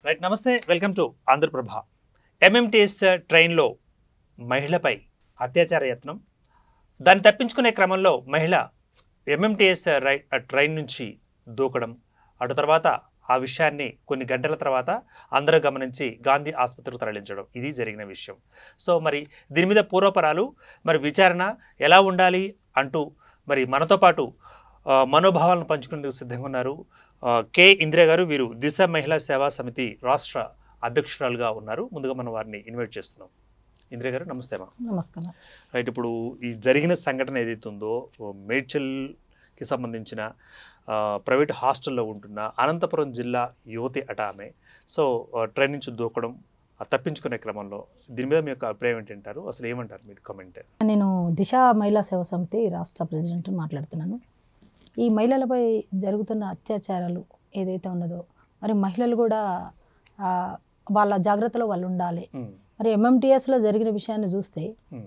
Right నమస్తే welcome to Andhraprabha. MMTS ట్రైన్లో మహిళపై అత్యాచార యత్నం, దాన్ని తప్పించుకునే క్రమంలో మహిళ ఎంఎంటీఎస్ ట్రైన్ నుంచి దూకడం, అటు తర్వాత ఆ విషయాన్ని కొన్ని గంటల తర్వాత అందరూ గమనించి గాంధీ ఆసుపత్రికి తరలించడం, ఇది జరిగిన విషయం. సో మరి దీని మీద పూర్వపరాలు, మరి విచారణ ఎలా ఉండాలి అంటూ మరి మనతో పాటు మనోభావాలను పంచుకునేందుకు సిద్ధంగా ఉన్నారు కె ఇందిరా గారు. వీరు దిశ మహిళా సేవా సమితి రాష్ట్ర అధ్యక్షురాలుగా ఉన్నారు. ముందుగా మనం వారిని ఇన్వైట్ చేస్తున్నాం. ఇందిరా గారు నమస్తే మా. నమస్కారం. రైట్, ఇప్పుడు ఈ జరిగిన సంఘటన ఏదైతే ఉందో, మేడ్చల్కి సంబంధించిన ప్రైవేట్ హాస్టల్లో ఉంటున్న అనంతపురం జిల్లా యువతి అట ఆమె. సో ట్రైన్ నుంచి దూకడం, తప్పించుకునే క్రమంలో దీని మీద మీ యొక్క అభిప్రాయం ఏంటంటారు? అసలు ఏమంటారు మీరు? కమెంట్. నేను దిశ మహిళా సేవా సమితి రాష్ట్ర ప్రెసిడెంట్ మాట్లాడుతున్నాను. ఈ మహిళలపై జరుగుతున్న అత్యాచారాలు ఏదైతే ఉన్నదో, మరి మహిళలు కూడా వాళ్ళ జాగ్రత్తలో వాళ్ళు ఉండాలి. మరి ఎంఎంటీఎస్లో జరిగిన విషయాన్ని చూస్తే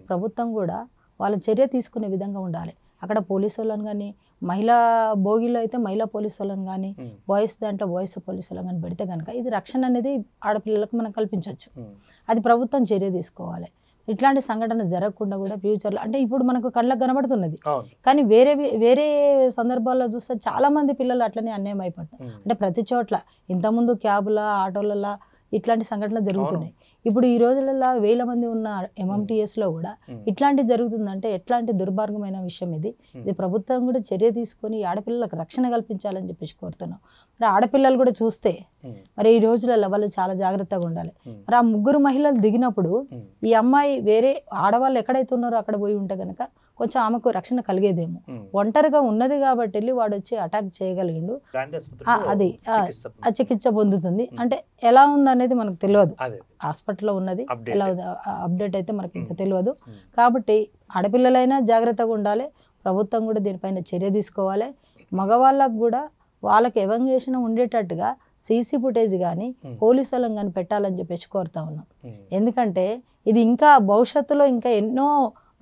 ప్రభుత్వం కూడా వాళ్ళ చర్య తీసుకునే విధంగా ఉండాలి. అక్కడ పోలీసు వాళ్ళని కానీ, మహిళా భోగిలో అయితే మహిళా పోలీసు వాళ్ళని కానీ, బాయ్స్ దాంట్లో బాయ్స్ పోలీసు వాళ్ళని కానీ పెడితే కనుక ఇది రక్షణ అనేది ఆడపిల్లలకు మనం కల్పించవచ్చు. అది ప్రభుత్వం చర్య తీసుకోవాలి. ఇట్లాంటి సంఘటన జరగకుండా కూడా ఫ్యూచర్లో, అంటే ఇప్పుడు మనకు కళ్ళకు కనబడుతున్నది, కానీ వేరే వేరే సందర్భాల్లో చూస్తే చాలా మంది పిల్లలు అట్లనే అన్యాయం అయిపోతారు. అంటే ప్రతి చోట్ల ఇంతకుముందు క్యాబుల, ఆటోలలో ఇట్లాంటి సంఘటనలు జరుగుతున్నాయి. ఇప్పుడు ఈ రోజులలో వేల మంది ఉన్న ఎంఎంటీఎస్లో కూడా ఇట్లాంటి జరుగుతుందంటే ఎట్లాంటి దుర్మార్గమైన విషయం ఇది. ఇది ప్రభుత్వం కూడా చర్య తీసుకొని ఆడపిల్లలకు రక్షణ కల్పించాలని చెప్పేసి కోరుతున్నాం. మరి ఆడపిల్లలు కూడా చూస్తే మరి ఈ రోజులలో వాళ్ళు చాలా జాగ్రత్తగా ఉండాలి. మరి ఆ ముగ్గురు మహిళలు దిగినప్పుడు ఈ అమ్మాయి వేరే ఆడవాళ్ళు ఎక్కడైతే ఉన్నారో అక్కడ పోయి ఉంటే కనుక కొంచెం ఆమెకు రక్షణ కలిగేదేమో. ఒంటరిగా ఉన్నది కాబట్టి వెళ్ళి వాడు వచ్చి అటాక్ చేయగలిగిండు, అది ఆ చికిత్స పొందుతుంది. అంటే ఎలా ఉందనేది మనకు తెలియదు, హాస్పిటల్లో ఉన్నది ఎలా అప్డేట్ అయితే మనకి ఇంకా తెలియదు. కాబట్టి ఆడపిల్లలైనా జాగ్రత్తగా ఉండాలి, ప్రభుత్వం కూడా దీనిపైన చర్య తీసుకోవాలి. మగవాళ్ళకు కూడా వాళ్ళకి ఎవంగేషన్ ఉండేటట్టుగా సీసీ ఫుటేజ్ కానీ పోలీసు వాళ్ళని కానీ పెట్టాలని చెప్పేసి కోరుతా ఉన్నాం. ఎందుకంటే ఇది ఇంకా భవిష్యత్తులో ఇంకా ఎన్నో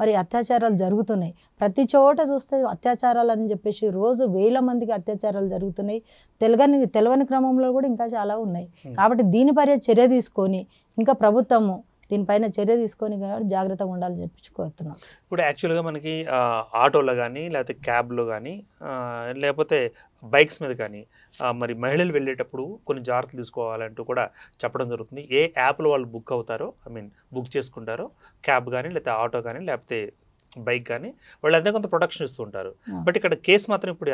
మరి అత్యాచారాలు జరుగుతున్నాయి. ప్రతి చోట చూస్తే అత్యాచారాలు అని చెప్పేసి రోజు వేల మందికి అత్యాచారాలు జరుగుతున్నాయి. తెలవని క్రమంలో కూడా ఇంకా చాలా ఉన్నాయి. కాబట్టి దీనిపై చర్య తీసుకొని ఇంకా ప్రభుత్వము దీనిపైన చర్య తీసుకొని జాగ్రత్తగా ఉండాలని చెప్పి కోరుతున్నాం. ఇప్పుడు యాక్చువల్గా మనకి ఆటోలో కానీ, లేకపోతే క్యాబ్లో కానీ, లేకపోతే బైక్స్ మీద కానీ మరి మహిళలు వెళ్ళేటప్పుడు కొన్ని జాగ్రత్తలు తీసుకోవాలంటూ కూడా చెప్పడం జరుగుతుంది. ఏ యాప్లో వాళ్ళు బుక్ అవుతారో, బుక్ చేసుకుంటారో, క్యాబ్ కానీ, లేకపోతే ఆటో కానీ, లేకపోతే బైక్ కానీ, వాళ్ళు అంతే కొంత ప్రొటెక్షన్ ఇస్తూ ఉంటారు. బట్ ఇక్కడ కేసు మాత్రం ఇప్పుడు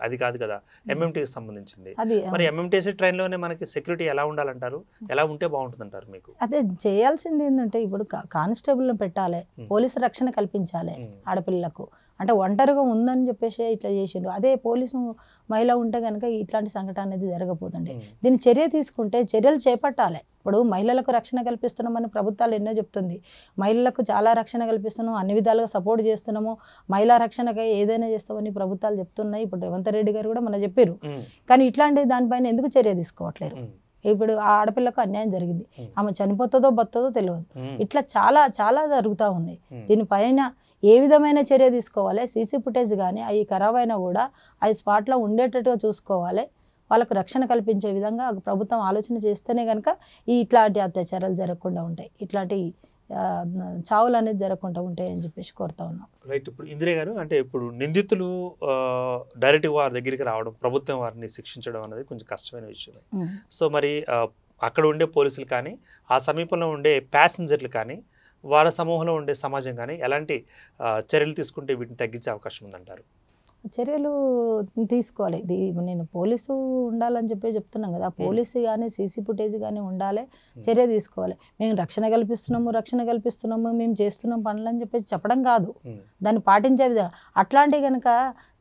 అది కాదు కదా, ఎంఎంటీఎస్ సంబంధించింది. మరి ఎంఎంటీఎస్ ట్రైన్లోనే మనకి సెక్యూరిటీ ఎలా ఉండాలంటారు? ఎలా ఉంటే బాగుంటుంది అంటారు మీకు? అదే చేయాల్సింది ఏంటంటే ఇప్పుడు కానిస్టేబుల్ పెట్టాలి, పోలీసు రక్షణ కల్పించాలి ఆడపిల్లలకు. అంటే ఒంటరిగా ఉందని చెప్పేసి ఇట్లా చేసిండ్రు. అదే పోలీసు మహిళ ఉంటే కనుక ఇట్లాంటి సంఘటన అనేది జరగబోతుంది. దీన్ని చర్య తీసుకుంటే చర్యలు చేపట్టాలి. ఇప్పుడు మహిళలకు రక్షణ కల్పిస్తున్నామని ప్రభుత్వాలు ఎన్నో చెప్తుంది. మహిళలకు చాలా రక్షణ కల్పిస్తున్నాము, అన్ని విధాలుగా సపోర్ట్ చేస్తున్నాము, మహిళా రక్షణకై ఏదైనా చేస్తామని ప్రభుత్వాలు చెప్తున్నాయి. ఇప్పుడు రేవంత్ రెడ్డి గారు కూడా మన చెప్పారు. కానీ ఇట్లాంటి దానిపైన ఎందుకు చర్య తీసుకోవట్లేరు? ఇప్పుడు ఆ ఆడపిల్లకు అన్యాయం జరిగింది, ఆమె చనిపోతుందో బతుందో తెలియదు. ఇట్లా చాలా చాలా జరుగుతూ ఉన్నాయి. దీనిపైన ఏ విధమైన చర్య తీసుకోవాలి? సీసీ ఫుటేజ్ కానీ అవి ఖరాబ్ అయినా కూడా అవి స్పాట్లో ఉండేటట్టుగా చూసుకోవాలి. వాళ్ళకు రక్షణ కల్పించే విధంగా ప్రభుత్వం ఆలోచన చేస్తేనే కనుక ఇట్లాంటి అత్యాచారాలు జరగకుండా ఉంటాయి, ఇట్లాంటి చావులు అనేది జరగకుండా ఉంటాయి అని చెప్పేసి కోరుతా ఉన్నాం. రైట్. ఇప్పుడు ఇందిరా గారు, అంటే ఇప్పుడు నిందితులు డైరెక్ట్గా వారి దగ్గరికి రావడం, ప్రభుత్వం వారిని శిక్షించడం అనేది కొంచెం కష్టమైన విషయమే. సో మరి అక్కడ ఉండే పోలీసులు కానీ, ఆ సమీపంలో ఉండే ప్యాసింజర్లు కానీ, వారి సమూహంలో ఉండే సమాజం కానీ ఎలాంటి చర్యలు తీసుకుంటే వీటిని తగ్గించే అవకాశం ఉందంటారు? చర్యలు తీసుకోవాలి. ఇది నేను పోలీసు ఉండాలని చెప్పి చెప్తున్నాం కదా, పోలీసు కానీ సీసీ ఫుటేజ్ కానీ ఉండాలి, చర్య తీసుకోవాలి. మేము రక్షణ కల్పిస్తున్నాము, మేము చేస్తున్నాం పనులు అని చెప్పి చెప్పడం కాదు, దాన్ని పాటించే విధంగా అట్లాంటివి కనుక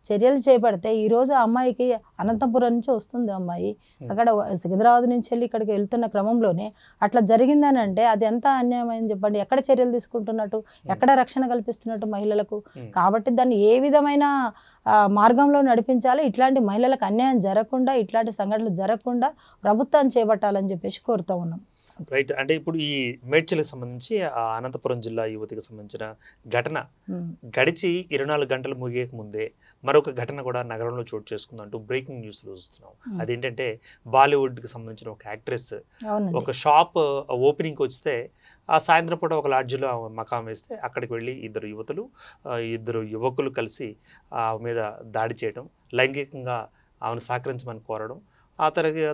చర్యలు చేపడితే ఈరోజు అమ్మాయికి అనంతపురం నుంచి వస్తుంది అమ్మాయి, అక్కడ సికింద్రాబాద్ నుంచి వెళ్ళి ఇక్కడికి వెళ్తున్న క్రమంలోనే అట్లా జరిగిందని అంటే అది ఎంత అన్యాయం అని చెప్పండి. ఎక్కడ చర్యలు తీసుకుంటున్నట్టు, ఎక్కడ రక్షణ కల్పిస్తున్నట్టు మహిళలకు? కాబట్టి దాన్ని ఏ విధమైన మార్గంలో నడిపించాలి, ఇట్లాంటి మహిళలకు అన్యాయం జరగకుండా, ఇట్లాంటి సంఘటనలు జరగకుండా ప్రభుత్వం చేపట్టాలని చెప్పేసి కోరుతూ ఉన్నాం. రైట్. అంటే ఇప్పుడు ఈ మేడ్చల్కి సంబంధించి ఆ అనంతపురం జిల్లా యువతికి సంబంధించిన ఘటన గడిచి 24 గంటలు ముగియక ముందే మరొక ఘటన కూడా నగరంలో చోటు చేసుకుందంటూ బ్రేకింగ్ న్యూస్లు చూస్తున్నాం. అదేంటంటే బాలీవుడ్కి సంబంధించిన ఒక యాక్ట్రెస్ ఒక షాప్ ఓపెనింగ్కి వస్తే ఆ సాయంత్రం పూట ఒక లాడ్జిలో మకాం వేస్తే అక్కడికి వెళ్ళి ఇద్దరు యువకులు కలిసి ఆమె మీద దాడి చేయడం, లైంగికంగా ఆమెను సహకరించమని కోరడం, ఆ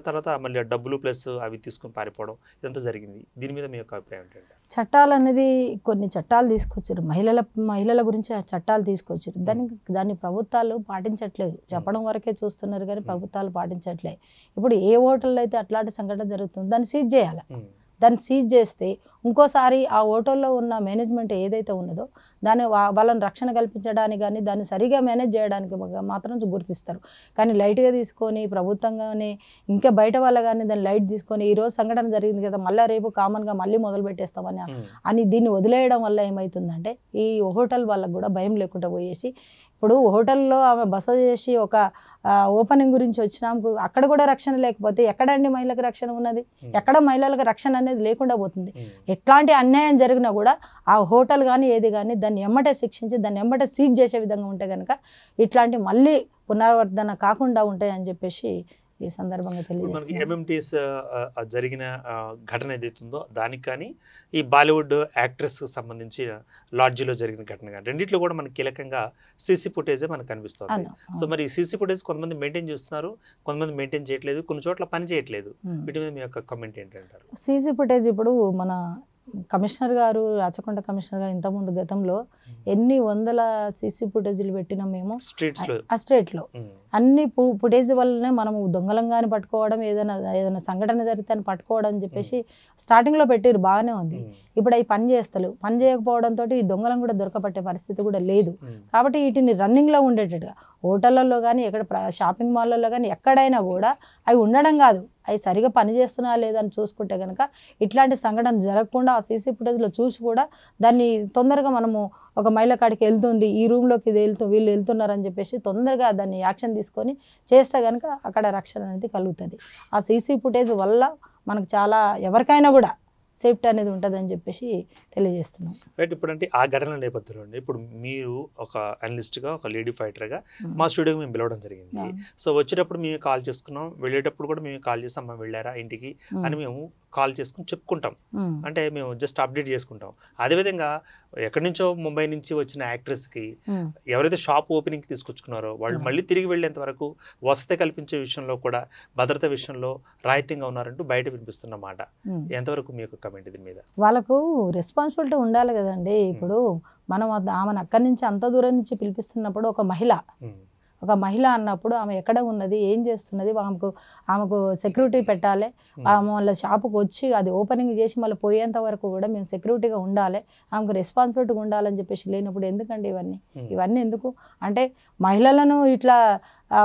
తర్వాత మళ్ళీ డబ్బులు ప్లస్ అవి తీసుకుని పారిపోవడం, ఇదంతా జరిగింది. దీని మీద మీ యొక్క అభిప్రాయం ఏంటంటే? చట్టాలు అనేది కొన్ని చట్టాలు తీసుకొచ్చారు, మహిళల గురించి ఆ చట్టాలు తీసుకొచ్చారు. దాన్ని ప్రభుత్వాలు పాటించట్లేదు, చెప్పడం వరకే చూస్తున్నారు కానీ ప్రభుత్వాలు పాటించట్లేదు. ఇప్పుడు ఏ హోటల్లో అయితే అట్లాంటి సంఘటన జరుగుతుందో దాన్ని సీజ్ చేయాలి. దాన్ని సీజ్ చేస్తే ఇంకోసారి ఆ హోటల్లో ఉన్న మేనేజ్మెంట్ ఏదైతే ఉన్నదో దాన్ని వాళ్ళని రక్షణ కల్పించడానికి కానీ దాన్ని సరిగా మేనేజ్ చేయడానికి మాత్రం గుర్తిస్తారు. కానీ లైట్గా తీసుకొని ప్రభుత్వంగానే ఇంకా బయట వాళ్ళ కానీ దాన్ని లైట్ తీసుకొని ఈరోజు సంఘటన జరిగింది కదా మళ్ళీ రేపు కామన్గా మళ్ళీ మొదలు పెట్టేస్తామని అని దీన్ని వదిలేయడం వల్ల ఏమవుతుందంటే ఈ హోటల్ వాళ్ళకు కూడా భయం లేకుండా పోయేసి ఇప్పుడు హోటల్లో ఆమె బస చేసి ఒక ఓపెనింగ్ గురించి వచ్చినాము, అక్కడ కూడా రక్షణ లేకపోతే ఎక్కడండి మహిళలకు రక్షణ ఉన్నది? ఎక్కడ మహిళలకు రక్షణ అనేది లేకుండా పోతుంది. ఎట్లాంటి అన్యాయం జరిగినా కూడా ఆ హోటల్ కానీ ఏది కానీ దాన్ని ఎమ్మటే శిక్షించి దాన్ని ఎమ్మటే సీజ్ చేసే విధంగా ఉంటే కనుక ఇట్లాంటి మళ్ళీ పునరావర్తన కాకుండా ఉంటాయని చెప్పేసి ఈ సందర్భంగా తెలియజేస్తున్నాను. ఎంఎంటీఎస్ జరిగిన ఘటన ఏదైతుందో దానికి కానీ ఈ బాలీవుడ్ యాక్ట్రెస్ సంబంధించి లాడ్జిలో జరిగిన ఘటన కానీ రెండిట్లో కూడా మనకి కీలకంగా సీసీ ఫుటేజే మనకు కనిపిస్తుంది. సో మరి సీసీ ఫుటేజ్ కొంతమంది మెయింటైన్ చేస్తున్నారు, కొంతమంది మెయింటైన్ చేయట్లేదు, కొన్ని చోట్ల పని చేయట్లేదు. వీటి మీద మీ యొక్క కామెంట్ ఏంటంటారు? సీసీ ఫుటేజ్ ఇప్పుడు మన కమిషనర్ గారు, రాచకొండ కమిషనర్ గారు ఇంతకుముందు గతంలో ఎన్ని వందల సీసీ ఫుటేజీలు పెట్టినాం మేము ఆ స్టేట్లో. అన్ని ఫుటేజ్ వల్లనే మనము దొంగలంగాని పట్టుకోవడం, ఏదైనా సంఘటన జరిగితే పట్టుకోవడం అని చెప్పేసి స్టార్టింగ్లో పెట్టారు, బాగానే ఉంది. ఇప్పుడు అవి పని చేయకపోవడంతో ఈ దొంగలను కూడా దొరకబట్టే పరిస్థితి కూడా లేదు. కాబట్టి వీటిని రన్నింగ్లో ఉండేటట్టుగా హోటళ్ళల్లో కానీ ఎక్కడ షాపింగ్ మాల్లలో కానీ ఎక్కడైనా కూడా అవి ఉండడం కాదు, అవి సరిగా పనిచేస్తున్నా లేదని చూసుకుంటే కనుక ఇట్లాంటి సంఘటన జరగకుండా ఆ సీసీ ఫుటేజ్లో చూసి కూడా దాన్ని తొందరగా మనము ఒక మహిళ కాడికి వెళ్తుంది, ఈ రూమ్లోకి వీళ్ళు వెళ్తున్నారని చెప్పేసి తొందరగా దాన్ని యాక్షన్ తీసుకొని చేస్తే కనుక అక్కడ రక్షణ అనేది కలుగుతుంది. ఆ సీసీ ఫుటేజ్ వల్ల మనకు చాలా ఎవరికైనా కూడా సేఫ్టీ అనేది ఉంటుందని చెప్పేసి తెలియజేస్తున్నాం. రైట్. ఇప్పుడు అంటే ఆ ఘటన నేపథ్యంలో ఇప్పుడు మీరు ఒక అనలిస్ట్గా, ఒక లేడీ ఫైటర్గా మా స్టూడియోకి మేము పిలవడం జరిగింది. సో వచ్చేటప్పుడు మేము కాల్ చేసుకున్నాం, వెళ్ళేటప్పుడు కూడా మేము కాల్ చేసి అమ్మ వెళ్ళారా ఇంటికి అని మేము కాల్ చేసుకుని చెప్పుకుంటాం. అంటే మేము జస్ట్ అప్డేట్ చేసుకుంటాం. అదేవిధంగా ఎక్కడి నుంచో ముంబై నుంచి వచ్చిన యాక్ట్రెస్కి ఎవరైతే షాప్ ఓపెనింగ్కి తీసుకొచ్చుకున్నారో వాళ్ళు మళ్ళీ తిరిగి వెళ్ళేంత వరకు వసతి కల్పించే విషయంలో కూడా భద్రత విషయంలో రాహిత్యంగా ఉన్నారంటూ బయట వినిపిస్తున్నమాట. ఎంతవరకు మీ యొక్క కమెంట్ దీని మీద? వాళ్ళకు రెస్పాన్సిబిలిటీ ఉండాలి కదండి. ఇప్పుడు మనం ఆమెను అక్కడి నుంచి అంత దూరం నుంచి పిలిపిస్తున్నప్పుడు ఒక మహిళ అన్నప్పుడు ఆమె ఎక్కడ ఉన్నది, ఏం చేస్తున్నది, ఆమెకు సెక్యూరిటీ పెట్టాలి. ఆమె వాళ్ళ షాపుకి వచ్చి అది ఓపెనింగ్ చేసి మళ్ళీ పోయేంత వరకు కూడా మేము సెక్యూరిటీగా ఉండాలి, ఆమెకు రెస్పాన్సిబిలిటీగా ఉండాలని చెప్పేసి లేనప్పుడు ఎందుకండి ఇవన్నీ ఎందుకు? అంటే మహిళలను ఇట్లా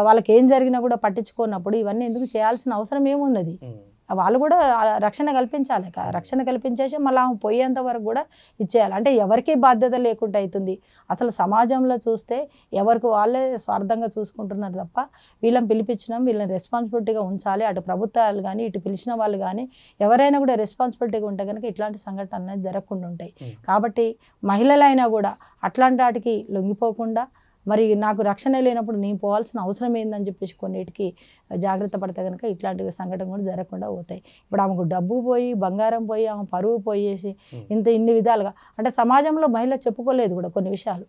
వాళ్ళకి ఏం జరిగినా కూడా పట్టించుకున్నప్పుడు ఇవన్నీ ఎందుకు చేయాల్సిన అవసరం ఏమున్నది? వాళ్ళు కూడా రక్షణ కల్పించాలి. రక్షణ కల్పించేసి మళ్ళీ ఆమె పోయేంత వరకు కూడా ఇచ్చేయాలి. అంటే ఎవరికి బాధ్యత లేకుండా అవుతుంది. అసలు సమాజంలో చూస్తే ఎవరికి వాళ్ళే స్వార్థంగా చూసుకుంటున్నారు తప్ప వీళ్ళని పిలిపించినాం, వీళ్ళని రెస్పాన్సిబిలిటీగా ఉంచాలి. అటు ప్రభుత్వాలు కానీ ఇటు పిలిచిన వాళ్ళు కానీ ఎవరైనా కూడా రెస్పాన్సిబిలిటీగా ఉంటే కనుక ఇట్లాంటి సంఘటనలు అనేది జరగకుండా ఉంటాయి. కాబట్టి మహిళలైనా కూడా అట్లాంటి వాటికి లొంగిపోకుండా మరి నాకు రక్షణ లేనప్పుడు నేను పోవాల్సిన అవసరం ఏందని చెప్పేసి కొన్నిటికి జాగ్రత్త పడితే కనుక ఇట్లాంటి సంఘటన కూడా జరగకుండా పోతాయి. ఇప్పుడు ఆమెకు డబ్బు పోయి, బంగారం పోయి, ఆమె పరువు పోయేసి ఇన్ని విధాలుగా అంటే సమాజంలో మహిళ చెప్పుకోలేదు కూడా, కొన్ని విషయాలు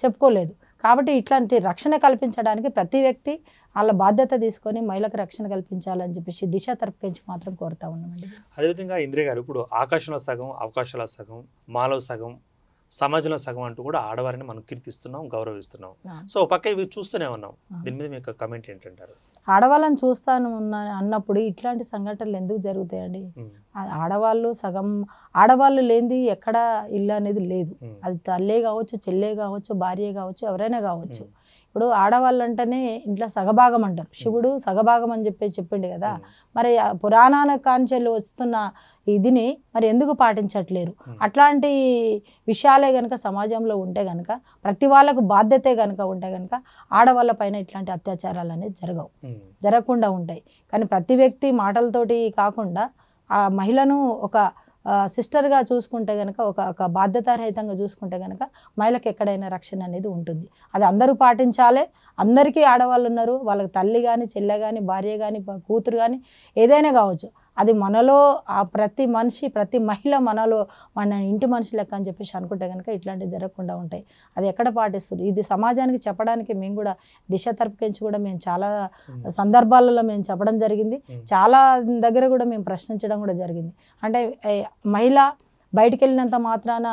చెప్పుకోలేదు. కాబట్టి ఇట్లాంటి రక్షణ కల్పించడానికి ప్రతి వ్యక్తి వాళ్ళ బాధ్యత తీసుకొని మహిళకు రక్షణ కల్పించాలని చెప్పేసి దిశ తరపు నుంచి మాత్రం కోరుతా ఉన్నామండి. అదేవిధంగా ఇంద్రియ గారు, ఇప్పుడు ఆకాశంలో సగం, అవకాశాల సగం, మాలో సగం, సమాజంలో సగం అంటూ కూడా ఆడవారిని మనం కీర్తిస్తున్నాం, గౌరవిస్తున్నాం. సో పక్క ఇవి చూస్తూనే ఉన్నాం. దీని మీద మీకు కమెంట్ ఏంటంటారు? ఆడవాళ్ళని చూస్తాను అన్నప్పుడు ఇట్లాంటి సంఘటనలు ఎందుకు జరుగుతాయండి? ఆడవాళ్ళు లేనిది ఎక్కడ ఇల్లు అనేది లేదు. అది తల్లే కావచ్చు, చెల్లే కావచ్చు, భార్య కావచ్చు, ఎవరైనా కావచ్చు. ఇప్పుడు ఆడవాళ్ళు అంటేనే ఇంట్లో సగభాగం అంటారు. శివుడు సగభాగం అని చెప్పిండు కదా. మరి పురాణాల కాంచెలు వస్తున్న ఇదిని మరి ఎందుకు పాటించట్లేరు? అట్లాంటి విషయాలే కనుక సమాజంలో ఉంటే కనుక, ప్రతి వాళ్ళకు బాధ్యతే కనుక ఉంటే కనుక ఆడవాళ్ళ పైన ఇట్లాంటి అత్యాచారాలు అనేది జరగకుండా ఉంటాయి. కానీ ప్రతి వ్యక్తి మాటలతోటి కాకుండా ఆ మహిళను ఒక సిస్టర్గా చూసుకుంటే కనుక ఒక బాధ్యతారహితంగా చూసుకుంటే కనుక మహిళకి ఎక్కడైనా రక్షణ అనేది ఉంటుంది. అది అందరూ పాటించాలి. అందరికీ ఆడవాళ్ళు ఉన్నారు, వాళ్ళకి తల్లి కానీ చెల్లె కానీ భార్య కానీ కూతురు కానీ ఏదైనా కావచ్చు. అది మనలో ఆ ప్రతి మనిషి ప్రతి మహిళ మనలో మన ఇంటి మనిషి లెక్క అని చెప్పేసి అనుకుంటే కనుక ఇట్లాంటివి జరగకుండా ఉంటాయి. అది ఎక్కడ పాటిస్తుంది ఇది సమాజానికి చెప్పడానికి మేము కూడా దిశ తరపుకించి కూడా మేము చాలా సందర్భాలలో మేము చెప్పడం జరిగింది. చాలా దగ్గర కూడా మేము ప్రశ్నించడం కూడా జరిగింది. అంటే మహిళ బయటికి వెళ్ళినంత మాత్రాన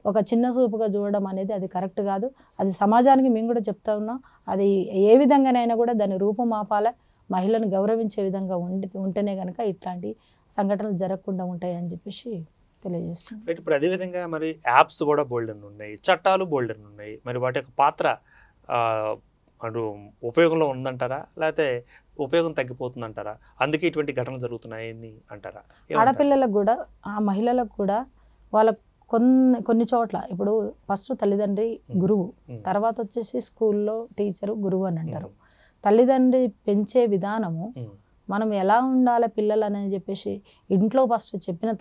ఒక చిన్న చూపుగా చూడడం అనేది అది కరెక్ట్ కాదు. అది సమాజానికి మేము కూడా చెప్తా ఉన్నాం. అది ఏ విధంగానైనా కూడా దాని రూపుమాపాల మహిళను గౌరవించే విధంగా ఉంటేనే కనుక ఇట్లాంటి సంఘటనలు జరగకుండా ఉంటాయి అని చెప్పేసి తెలియజేస్తాం. ఇప్పుడు అదేవిధంగా మరి యాప్స్ కూడా బోల్డెన్ ఉన్నాయి, చట్టాలు బోల్డెన్ ఉన్నాయి. మరి వాటి యొక్క పాత్ర అటు ఉపయోగంలో ఉందంటారా, లేకపోతే ఉపయోగం తగ్గిపోతుందంటారా? అందుకే ఇటువంటి ఘటనలు జరుగుతున్నాయని అంటారా? ఆడపిల్లలకు కూడా ఆ మహిళలకు కూడా వాళ్ళ కొన్ని చోట్ల ఇప్పుడు ఫస్ట్ తల్లిదండ్రి గురువు, తర్వాత వచ్చేసి స్కూల్లో టీచరు గురువు అని అంటారు. తల్లిదండ్రి పెంచే విధానము మనం ఎలా ఉండాలి పిల్లలు అని చెప్పేసి ఇంట్లో ఫస్ట్ చెప్పిన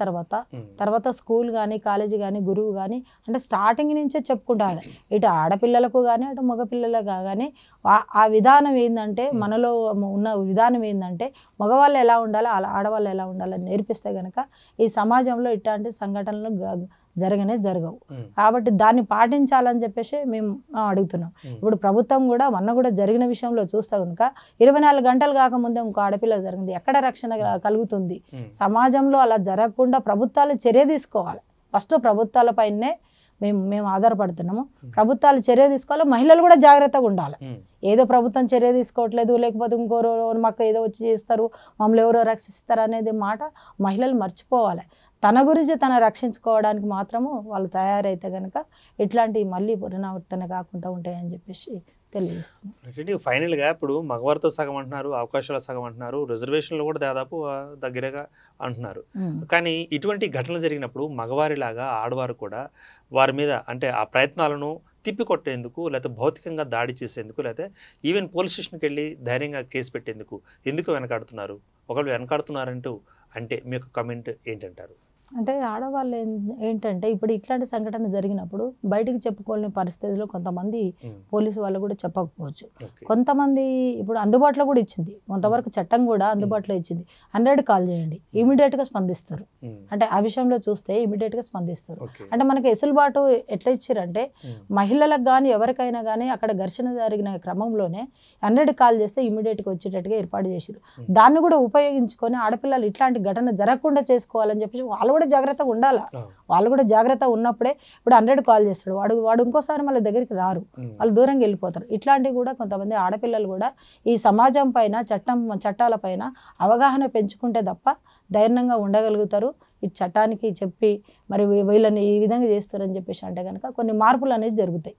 తర్వాత స్కూల్ కానీ కాలేజీ కానీ గురువు కానీ అంటే స్టార్టింగ్ నుంచే చెప్పుకుంటారు. ఇటు ఆడపిల్లలకు కానీ అటు మగపిల్లలకు కానీ ఆ విధానం ఏంటంటే మనలో ఉన్న విధానం ఏంటంటే మగవాళ్ళు ఎలా ఉండాలి ఆడవాళ్ళు ఎలా ఉండాలని నేర్పిస్తే కనుక ఈ సమాజంలో ఇట్లాంటి సంఘటనలు జరగవు. కాబట్టి దాన్ని పాటించాలని చెప్పేసి మేము అడుగుతున్నాం. ఇప్పుడు ప్రభుత్వం కూడా మొన్న కూడా జరిగిన విషయంలో చూస్తే కనుక 24 గంటలు కాకముందే ఇంకో ఆడపిల్లకు జరిగింది. ఎక్కడ రక్షణ కలుగుతుంది? సమాజంలో అలా జరగకుండా ప్రభుత్వాలు చర్య తీసుకోవాలి. ఫస్ట్ ప్రభుత్వాలపైనే మేము ఆధారపడుతున్నాము. ప్రభుత్వాలు చర్య తీసుకోవాలి, మహిళలు కూడా జాగ్రత్తగా ఉండాలి. ఏదో ప్రభుత్వం చర్య తీసుకోవట్లేదు, లేకపోతే ఇంకోరో మాకు ఏదో వచ్చి చేస్తారు, మమ్మల్ని ఎవరో రక్షిస్తారు అనేది మాట మహిళలు మర్చిపోవాలి. తన గురించి తన రక్షించుకోవడానికి మాత్రము వాళ్ళు తయారైతే కనుక ఇట్లాంటివి మళ్ళీ పునరావర్తన కాకుండా ఉంటాయని చెప్పేసి తెలియజేస్తుంది. ఫైనల్గా ఇప్పుడు మగవారితో సగం అంటున్నారు, అవకాశాల సగం అంటున్నారు, రిజర్వేషన్లు కూడా దాదాపు దగ్గరగా అంటున్నారు. కానీ ఇటువంటి ఘటనలు జరిగినప్పుడు మగవారిలాగా ఆడవారు కూడా వారి మీద అంటే ఆ ప్రయత్నాలను తిప్పికొట్టేందుకు, లేకపోతే భౌతికంగా దాడి చేసేందుకు, లేకపోతే ఈవెన్ పోలీస్ స్టేషన్కి వెళ్ళి ధైర్యంగా కేసు పెట్టేందుకు ఎందుకు వెనకాడుతున్నారు? ఒకవేళ వెనకాడుతున్నారంటూ అంటే మీ యొక్క కమెంట్ ఏంటంటారు? అంటే ఆడవాళ్ళు ఏంటంటే ఇప్పుడు ఇట్లాంటి సంఘటన జరిగినప్పుడు బయటికి చెప్పుకోలేని పరిస్థితుల్లో కొంతమంది పోలీసు వాళ్ళు కూడా చెప్పకపోవచ్చు. కొంతమంది ఇప్పుడు అందుబాటులో కూడా ఇచ్చింది, కొంతవరకు చట్టం కూడా అందుబాటులో ఇచ్చింది. 100 కాల్ చేయండి, ఇమీడియట్గా స్పందిస్తారు. అంటే ఆ విషయంలో చూస్తే ఇమీడియట్గా స్పందిస్తారు. అంటే మనకి ఎసులుబాటు ఎట్లా ఇచ్చారంటే మహిళలకు కానీ ఎవరికైనా కానీ అక్కడ ఘర్షణ జరిగిన క్రమంలోనే 100 కాల్ చేస్తే ఇమీడియట్గా వచ్చేటట్టుగా ఏర్పాటు చేశారు. దాన్ని కూడా ఉపయోగించుకొని ఆడపిల్లలు ఇట్లాంటి ఘటన జరగకుండా చేసుకోవాలని చెప్పేసి వాళ్ళు కూడా జాగ్రత్తగా ఉండాలి. వాళ్ళు కూడా జాగ్రత్తగా ఉన్నప్పుడే ఇప్పుడు 100 కాల్ చేస్తాడు, వాడు ఇంకోసారి మళ్ళీ దగ్గరికి రారు, వాళ్ళు దూరంగా వెళ్ళిపోతారు. ఇట్లాంటివి కూడా కొంతమంది ఆడపిల్లలు కూడా ఈ సమాజం పైన చట్టాల పైన అవగాహన పెంచుకుంటే తప్ప ధైర్యంగా ఉండగలుగుతారు. ఈ చట్టానికి చెప్పి మరి వీళ్ళని ఈ విధంగా చేస్తారని చెప్పేసి అంటే కనుక కొన్ని మార్పులు అనేది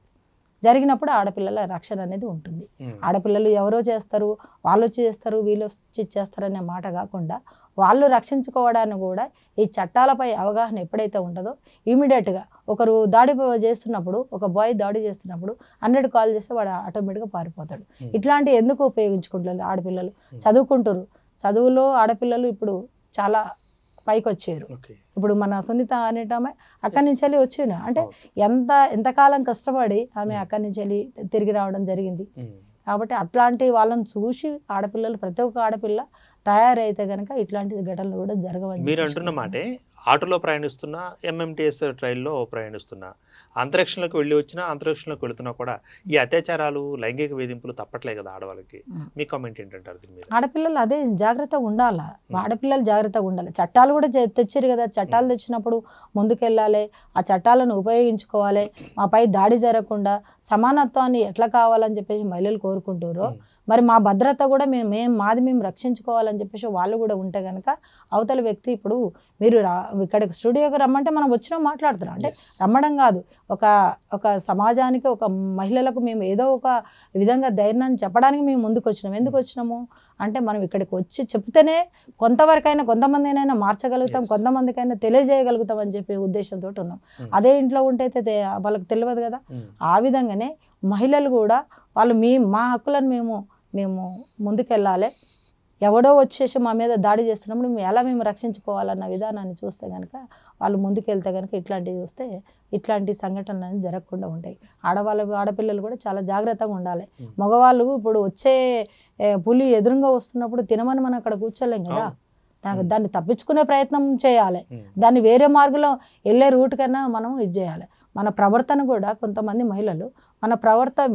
జరిగినప్పుడు ఆడపిల్లల రక్షణ అనేది ఉంటుంది. ఆడపిల్లలు ఎవరో చేస్తారు, వాళ్ళు వచ్చి చేస్తారు, వీళ్ళు వచ్చి చేస్తారనే మాట కాకుండా వాళ్ళు రక్షించుకోవడానికి కూడా ఈ చట్టాలపై అవగాహన ఎప్పుడైతే ఉంటుందో ఇమీడియట్గా ఒకరు దాడి చేస్తున్నప్పుడు, ఒక బాయ్ దాడి చేస్తున్నప్పుడు 100 కాల్ చేస్తే వాడు ఆటోమేటిక్గా పారిపోతాడు. ఇట్లాంటివి ఎందుకు ఉపయోగించుకుంటారు? ఆడపిల్లలు చదువుకుంటారు, చదువులో ఆడపిల్లలు ఇప్పుడు చాలా పైకి వచ్చారు. ఇప్పుడు మన సునీత అనేటమే అక్కడి నుంచి వెళ్ళి వచ్చిన అంటే ఎంతకాలం కష్టపడి ఆమె అక్కడి నుంచి వెళ్ళి తిరిగి రావడం జరిగింది. కాబట్టి అట్లాంటి వాళ్ళని చూసి ఆడపిల్లలు ప్రతి ఒక్క ఆడపిల్ల తయారైతే కనుక ఇట్లాంటి ఘటనలు కూడా జరగవని మీరు అంటున్న మాటే. ఆటోలో ప్రయాణిస్తున్నా, ఎంఎంటీఎస్ ట్రైన్లో ప్రయాణిస్తున్నా, అంతరిక్షంలోకి వెళ్ళి వచ్చినా, అంతరిక్షంలోకి వెళుతున్నా కూడా ఈ అత్యాచారాలు, లైంగిక వేధింపులు తప్పట్లే కదా ఆడవాళ్ళకి. మీ కామెంట్ ఏంటంటారు దీని మీద? ఆడపిల్లలు అదే జాగ్రత్తగా ఉండాలా, ఆడపిల్లలు జాగ్రత్తగా ఉండాలి. చట్టాలు కూడా తెచ్చారు కదా, చట్టాలు తెచ్చినప్పుడు ముందుకెళ్ళాలి, ఆ చట్టాలను ఉపయోగించుకోవాలి. మాపై దాడి జరగకుండా సమానత్వాన్ని ఎట్లా కావాలని చెప్పేసి మహిళలు కోరుకుంటారో మరి మా భద్రత కూడా మేము రక్షించుకోవాలని చెప్పేసి వాళ్ళు కూడా ఉంటే కనుక అవతల వ్యక్తి ఇప్పుడు మీరు ఇక్కడికి స్టూడియోకి రమ్మంటే మనం వచ్చినా మాట్లాడుతున్నాం. అంటే రమ్మడం కాదు, ఒక సమాజానికి ఒక మహిళలకు మేము ఏదో ఒక విధంగా ధైర్యాన్ని చెప్పడానికి మేము ముందుకు వచ్చినాం. ఎందుకు వచ్చినాము అంటే మనం ఇక్కడికి వచ్చి చెప్తేనే కొంతమందినైనా మార్చగలుగుతాం, కొంతమందికైనా తెలియజేయగలుగుతాం అని చెప్పే ఉద్దేశంతో ఉన్నాం. అదే ఇంట్లో ఉంటే వాళ్ళకి తెలియదు కదా. ఆ విధంగానే మహిళలు కూడా వాళ్ళు మా హక్కులను మేము ముందుకెళ్ళాలి. ఎవడో వచ్చేసి మా మీద దాడి చేస్తున్నప్పుడు మేము ఎలా మేము రక్షించుకోవాలన్న విధానాన్ని చూస్తే కనుక వాళ్ళు ముందుకెళ్తే కనుక ఇట్లాంటివి చూస్తే ఇట్లాంటి సంఘటనలు అనేది జరగకుండా ఉంటాయి. ఆడపిల్లలు కూడా చాలా జాగ్రత్తగా ఉండాలి. మగవాళ్ళు ఇప్పుడు వచ్చే పులి ఎదురుగా వస్తున్నప్పుడు తినమని మనం అక్కడ కూర్చోలేం కదా, దాన్ని తప్పించుకునే ప్రయత్నం చేయాలి. దాన్ని వేరే మార్గంలో వెళ్ళే రూట్ కన్నా మనం ఇది చేయాలి. మన ప్రవర్తన కూడా కొంతమంది మహిళలు మన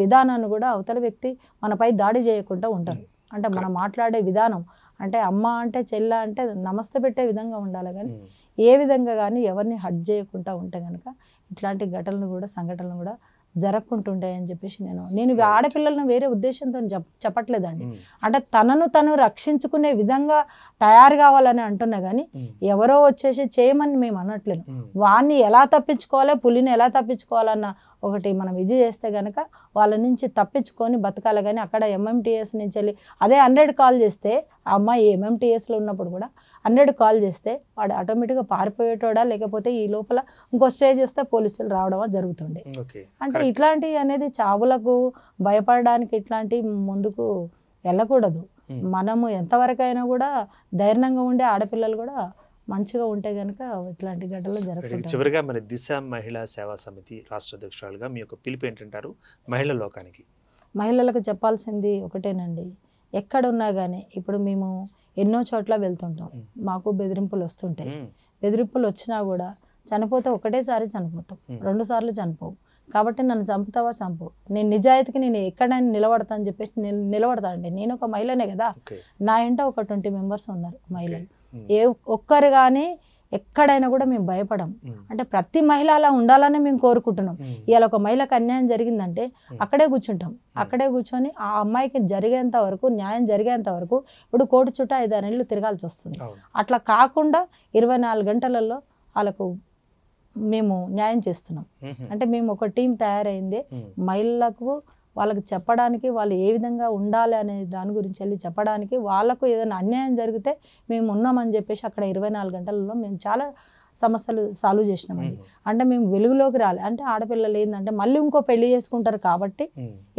విధానాన్ని కూడా అవతల వ్యక్తి మనపై దాడి చేయకుండా ఉంటారు. అంటే మనం మాట్లాడే విధానం అంటే అమ్మ అంటే చెల్ల అంటే నమస్తే పెట్టే విధంగా ఉండాలి. కానీ ఏ విధంగా కానీ ఎవరిని హర్ట్ చేయకుండా ఉంటే కనుక ఇట్లాంటి సంఘటనలు కూడా జరగకుంటుంటాయని చెప్పేసి నేను ఆడపిల్లలను వేరే ఉద్దేశంతో చెప్పట్లేదండి. అంటే తను రక్షించుకునే విధంగా తయారు కావాలని అంటున్నా కానీ ఎవరో వచ్చేసి చేయమని మేము అనట్లేను. వాడిని ఎలా తప్పించుకోవాలి, పులిని ఎలా తప్పించుకోవాలన్న ఒకటి మనం ఇది చేస్తే కనుక వాళ్ళ నుంచి తప్పించుకొని బతకాలి. కానీ అక్కడ ఎంఎంటీఎస్ నుంచి వెళ్ళి అదే 100 కాల్ చేస్తే ఆ అమ్మాయి ఎంఎంటీఎస్లో ఉన్నప్పుడు కూడా 100 కాల్ చేస్తే వాడు ఆటోమేటిక్గా పారిపోయేటోడా, లేకపోతే ఈ లోపల ఇంకో స్టేజ్ వస్తే పోలీసులు రావడమా జరుగుతుండే. అంటే ఇట్లాంటివి అనేది చావులకు భయపడడానికి ఇట్లాంటి ముందుకు వెళ్ళకూడదు. మనము ఎంతవరకైనా కూడా ధైర్యంగా ఉండే ఆడపిల్లలు కూడా మంచిగా ఉంటే కనుక ఇట్లాంటి ఘటనలు జరుగుతాయి. చివరిగా మరి దిశ మహిళా సేవా సమితి రాష్ట్ర అధ్యక్షురాలుగా మీ యొక్క పిలుపు ఏంటంటారు మహిళా లోకానికి? మహిళలకు చెప్పాల్సింది ఒకటేనండి, ఎక్కడున్నా కానీ ఇప్పుడు మేము ఎన్నో చోట్ల వెళ్తుంటాం, మాకు బెదిరింపులు వస్తుంటాయి. బెదిరింపులు వచ్చినా కూడా చనిపోతే ఒకటేసారి చనిపోతాం, 2 సార్లు చనిపోవు. కాబట్టి నన్ను చంపుతావా చంపు, నేను నిజాయితీకి నేను ఎక్కడైనా నిలబడతా అని చెప్పేసి నిలబడతా అండి. నేను ఒక మహిళనే కదా, నా ఇంట ఒక 20 మెంబర్స్ ఉన్నారు మహిళలు. ఏ ఒక్కరు కానీ ఎక్కడైనా కూడా మేము భయపడం. అంటే ప్రతి మహిళ అలా ఉండాలని మేము కోరుకుంటున్నాం. ఇవాళ ఒక మహిళకు అన్యాయం జరిగిందంటే అక్కడే కూర్చుంటాం, అక్కడే కూర్చొని ఆ అమ్మాయికి జరిగేంత వరకు, న్యాయం జరిగేంత వరకు ఇప్పుడు కోర్టు చుట్టూ 5-6 నెలలు తిరగాల్సి వస్తుంది. అట్లా కాకుండా 24 గంటలలో వాళ్ళకు మేము న్యాయం చేస్తున్నాం. అంటే మేము ఒక టీం తయారైంది మహిళలకు, వాళ్ళకి చెప్పడానికి, వాళ్ళు ఏ విధంగా ఉండాలి అనే దాని గురించి వెళ్ళి చెప్పడానికి, వాళ్ళకు ఏదైనా అన్యాయం జరిగితే మేము ఉన్నామని చెప్పేసి అక్కడ 24 గంటలలో మేము చాలా సమస్యలు సాల్వ్ చేసినామండి. అంటే మేము వెలుగులోకి రాలి, అంటే ఆడపిల్లలు ఏంటంటే మళ్ళీ ఇంకో పెళ్లి చేసుకుంటారు కాబట్టి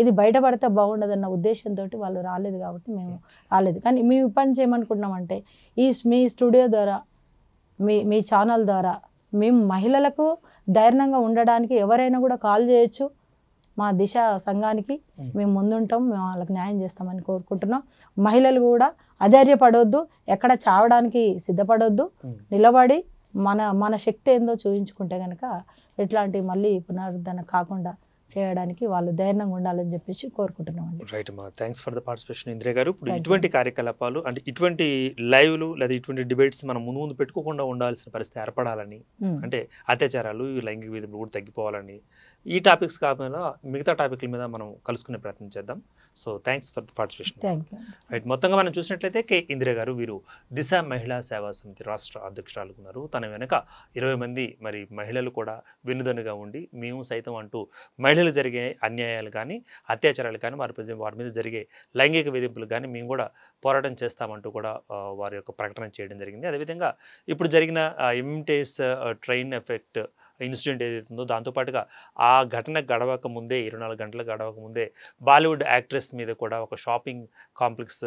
ఇది బయటపడితే బాగుండదన్న ఉద్దేశంతో వాళ్ళు రాలేదు కాబట్టి మేము రాలేదు. కానీ మేము ఇప్పటి నుంచి ఏమనుకుంటున్నామంటే మీ స్టూడియో ద్వారా, మీ ఛానల్ ద్వారా మేము మహిళలకు ధైర్యంగా ఉండడానికి ఎవరైనా కూడా కాల్ చేయొచ్చు. మా దిశ సంఘానికి మేము ముందుంటాం, మేము వాళ్ళకి న్యాయం చేస్తామని కోరుకుంటున్నాం. మహిళలు కూడా అధైర్యపడొద్దు, ఎక్కడ చావడానికి సిద్ధపడొద్దు, నిలబడి మన శక్తి ఏందో చూపించుకుంటే కనుక ఇట్లాంటి మళ్ళీ పునరుద్ధరణ కాకుండా చేయడానికి వాళ్ళు ధైర్యంగా ఉండాలని చెప్పేసి కోరుకుంటున్నామండి. రైట్ అమ్మా, thanks for the participation Indira గారు. ఇప్పుడు ఇటువంటి కార్యకలాపాలు అంటే ఇటువంటి లైవ్లు లేదా ఇటువంటి డిబేట్స్ మనం ముందు పెట్టుకోకుండా ఉండాల్సిన పరిస్థితి ఏర్పడాలని, అంటే అత్యాచారాలు, లైంగిక వేధింపులు కూడా తగ్గిపోవాలని, ఈ టాపిక్స్ కాకుండా మిగతా టాపిక్ల మీద మనం కలుసుకునే ప్రయత్నం చేద్దాం. So thanks for the participation. Right, మొత్తంగా మనం చూసినట్లయితే కె ఇందిరా గారు వీరు దిశ మహిళా సేవా సమితి రాష్ట్ర అధ్యక్షురాలు ఉన్నారు. తన వెనక 20 మంది మరి మహిళలు కూడా వెన్నుదన్నుగా ఉండి మేము సైతం అంటూ మహిళలు జరిగే అన్యాయాలు కానీ, అత్యాచారాలు కానీ, వారి మీద జరిగే లైంగిక వేధింపులు కానీ మేము కూడా పోరాటం చేస్తామంటూ కూడా వారి యొక్క ప్రకటన చేయడం జరిగింది. అదేవిధంగా ఇప్పుడు జరిగిన ఎంఎంటీఎస్ ట్రైన్ ఎఫెక్ట్ ఇన్సిడెంట్ ఏదైతే ఉందో దాంతోపాటుగా ఆ ఘటన గడవక ముందే 24 గంటలు గడవక ముందే బాలీవుడ్ యాక్ట్రెస్ మీద కూడా ఒక షాపింగ్ కాంప్లెక్స్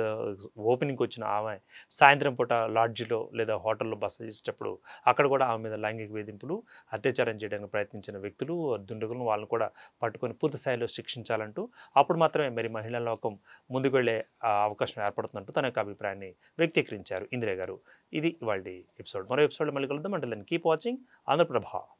ఓపెనింగ్కి వచ్చిన ఆమె సాయంత్రం పూట లాడ్జిలో లేదా హోటల్లో బస చేసేటప్పుడు అక్కడ కూడా ఆమె మీద లైంగిక వేధింపులు, అత్యాచారం చేయడానికి ప్రయత్నించిన వ్యక్తులు, దుండగులను వాళ్ళని కూడా పట్టుకొని పూర్తి స్థాయిలో శిక్షించాలంటూ అప్పుడు మాత్రమే మరి మహిళా లోకం ముందుకు వెళ్ళే అవకాశం ఏర్పడుతుందంటూ తన యొక్క అభిప్రాయాన్ని వ్యక్తీకరించారు ఇందిరా గారు. ఇది ఇవాళ ఎపిసోడ్. మరో ఎపిసోడ్లో మళ్ళీ కలుద్దాం. అంటే కీప్ వాచింగ్ ఆంధ్రప్రభ.